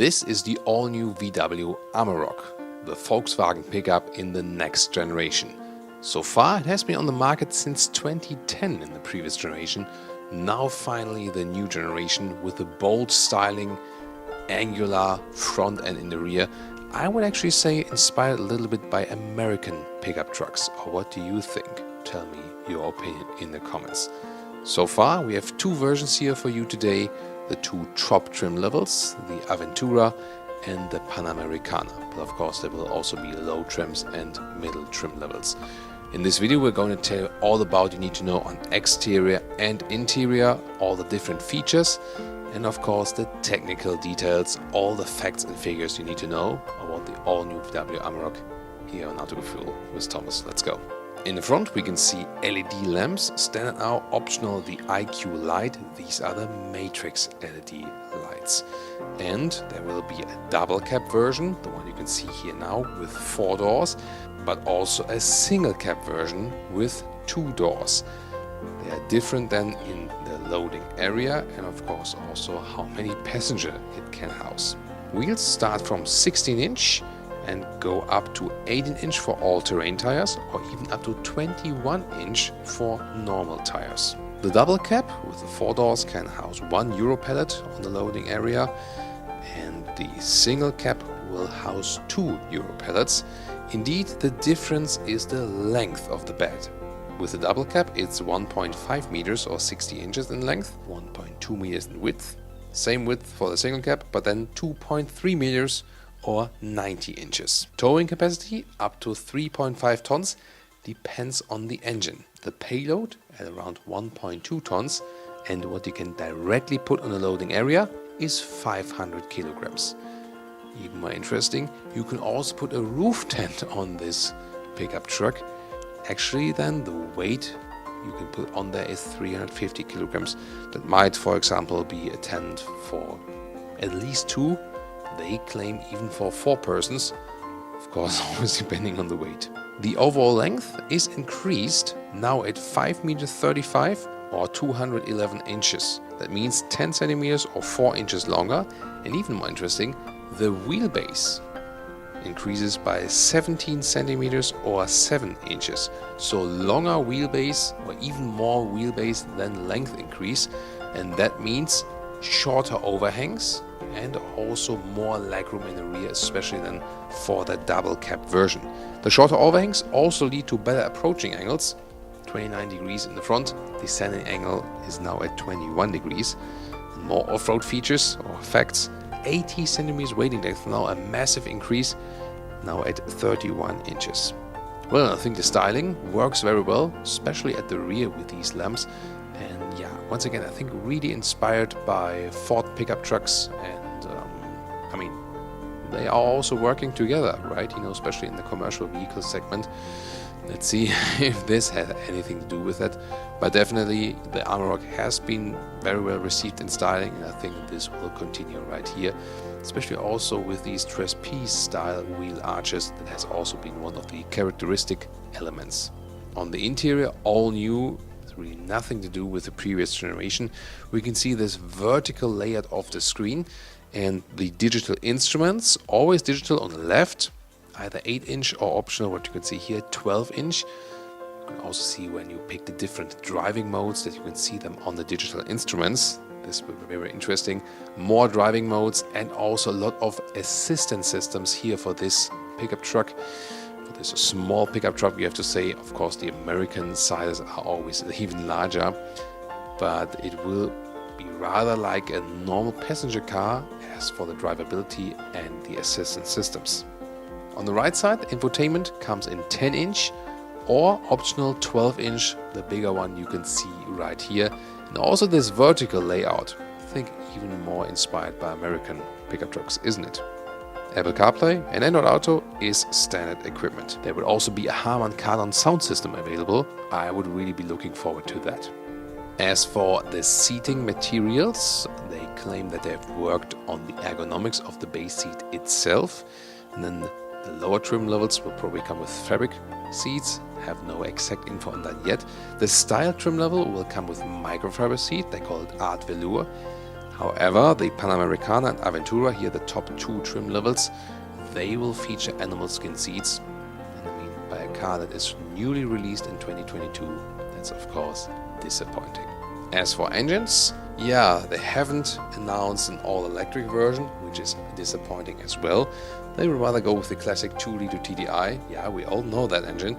This is the all-new VW Amarok, the Volkswagen pickup in the next generation. So far it has been on the market since 2010 in the previous generation. Now finally the new generation with the bold styling, angular front and in the rear. I would actually say inspired a little bit by American pickup trucks. Or what do you think? Tell me your opinion in the comments. So far we have two versions here for you today. The two top trim levels, the Aventura and the Panamericana. But of course there will also be low trims and middle trim levels. In this video we're going to tell you all about you need to know on exterior and interior, all the different features, and of course the technical details, all the facts and figures you need to know about the all-new VW Amarok here on How to Go Fuel with Thomas. Let's go. In the front we can see LED lamps, standard now, optional the IQ light. These are the matrix LED lights. And there will be a double cab version, the one you can see here now with 4 doors, but also a single cab version with 2 doors. They are different than in the loading area and of course also how many passengers it can house. Wheels start from 16-inch and go up to 18-inch for all-terrain tires or even up to 21-inch for normal tires. The double cab with the 4 doors can house 1 Euro pallet on the loading area, and the single cab will house 2 Euro pallets. Indeed, the difference is the length of the bed. With the double cab it's 1.5 meters or 60 inches in length, 1.2 meters in width. Same width for the single cab, but then 2.3 meters or 90 inches. Towing capacity up to 3.5 tons depends on the engine. The payload at around 1.2 tons, and what you can directly put on the loading area is 500 kilograms. Even more interesting, you can also put a roof tent on this pickup truck. Actually then the weight you can put on there is 350 kilograms. That might, for example, be a tent for at least 2. They claim even for 4 persons, of course always depending on the weight. The overall length is increased now at 5 meters 35 or 211 inches. That means 10 centimeters or 4 inches longer, and even more interesting, the wheelbase increases by 17 centimeters or 7 inches. So longer wheelbase or even more wheelbase than length increase, and that means shorter overhangs and also more legroom in the rear, especially then for the double cab version. The shorter overhangs also lead to better approaching angles, 29 degrees in the front. The standing angle is now at 21 degrees. And more off-road features or effects, 80 centimeters wading depth, now a massive increase, now at 31 inches. Well, I think the styling works very well, especially at the rear with these lamps. And yeah, once again, I think really inspired by Ford pickup trucks, and I mean, they are also working together, right? You know, especially in the commercial vehicle segment. Let's see if this has anything to do with it. But definitely the Amarok has been very well received in styling, and I think this will continue right here, especially also with these trapeze style wheel arches. That has also been one of the characteristic elements. On the interior, all new, really nothing to do with the previous generation. We can see this vertical layout of the screen and the digital instruments, always digital on the left, either 8-inch or optional, what you can see here, 12-inch. You can also see when you pick the different driving modes that you can see them on the digital instruments. This will be very interesting. More driving modes and also a lot of assistance systems here for this pickup truck. For this small pickup truck, you have to say, of course, the American sizes are always even larger, but it will be rather like a normal passenger car as for the drivability and the assistance systems. On the right side, infotainment comes in 10-inch or optional 12-inch, the bigger one you can see right here. And also this vertical layout, I think even more inspired by American pickup trucks, isn't it? Apple CarPlay and Android Auto is standard equipment. There will also be a Harman Kardon sound system available. I would really be looking forward to that. As for the seating materials, they claim that they have worked on the ergonomics of the base seat itself, and then the lower trim levels will probably come with fabric seats. Have no exact info on that yet. The style trim level will come with microfiber seat, they call it Art Velour. However, the Panamericana and Aventura, here the top two trim levels, they will feature animal skin seats. And I mean, by a car that is newly released in 2022, that's of course disappointing. As for engines, yeah, they haven't announced an all-electric version, which is disappointing as well. They would rather go with the classic 2-liter TDI. Yeah, we all know that engine.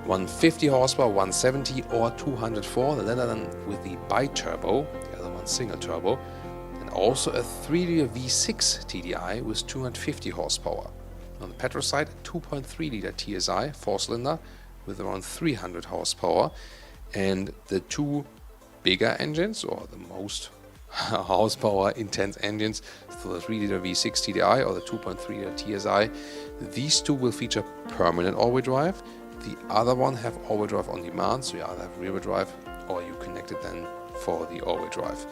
150 horsepower, 170 or 204, the latter than with the bi-turbo, the other one single turbo. And also a 3-liter V6 TDI with 250 horsepower. On the petrol side, a 2.3-liter TSI 4-cylinder with around 300 horsepower. And the two bigger engines, or the most horsepower intense engines, so the 3-liter V6 TDI or the 2.3-liter TSI, these two will feature permanent all-wheel drive. The other one have all-wheel drive on demand, so you either have rear-wheel drive or you connect it then for the all-wheel drive.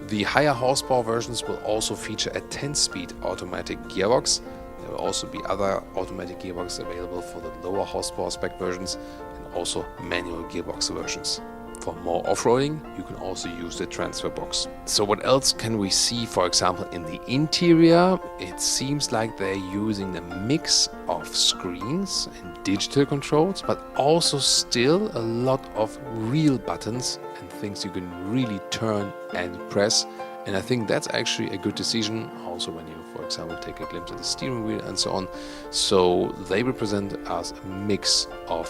The higher horsepower versions will also feature a 10-speed automatic gearbox. There will also be other automatic gearboxes available for the lower horsepower spec versions and also manual gearbox versions. For more off-roading, you can also use the transfer box. So what else can we see, for example, in the interior? It seems like they're using a mix of screens and digital controls, but also still a lot of real buttons and things you can really turn and press. And I think that's actually a good decision also when you, for example, take a glimpse at the steering wheel and so on. So they represent us a mix of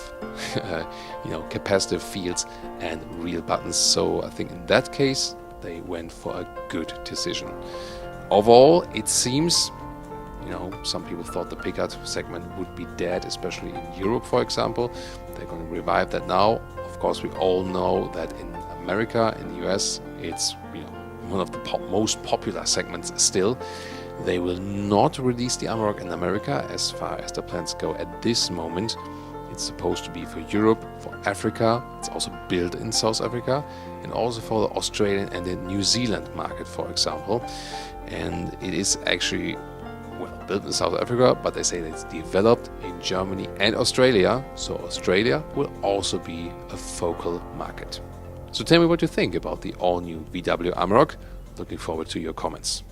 capacitive fields and real buttons. So I think in that case they went for a good decision. Overall, it seems, some people thought the pickup segment would be dead, especially in Europe, for example. They're going to revive that now. Of course, we all know that in America, in the US, it's one of the most popular segments still. They will not release the Amarok in America as far as the plans go at this moment. It's supposed to be for Europe, for Africa. It's also built in South Africa and also for the Australian and the New Zealand market, for example. And it is actually built in South Africa, but they say that it's developed in Germany and Australia. So Australia will also be a focal market. So tell me what you think about the all-new VW Amarok. Looking forward to your comments.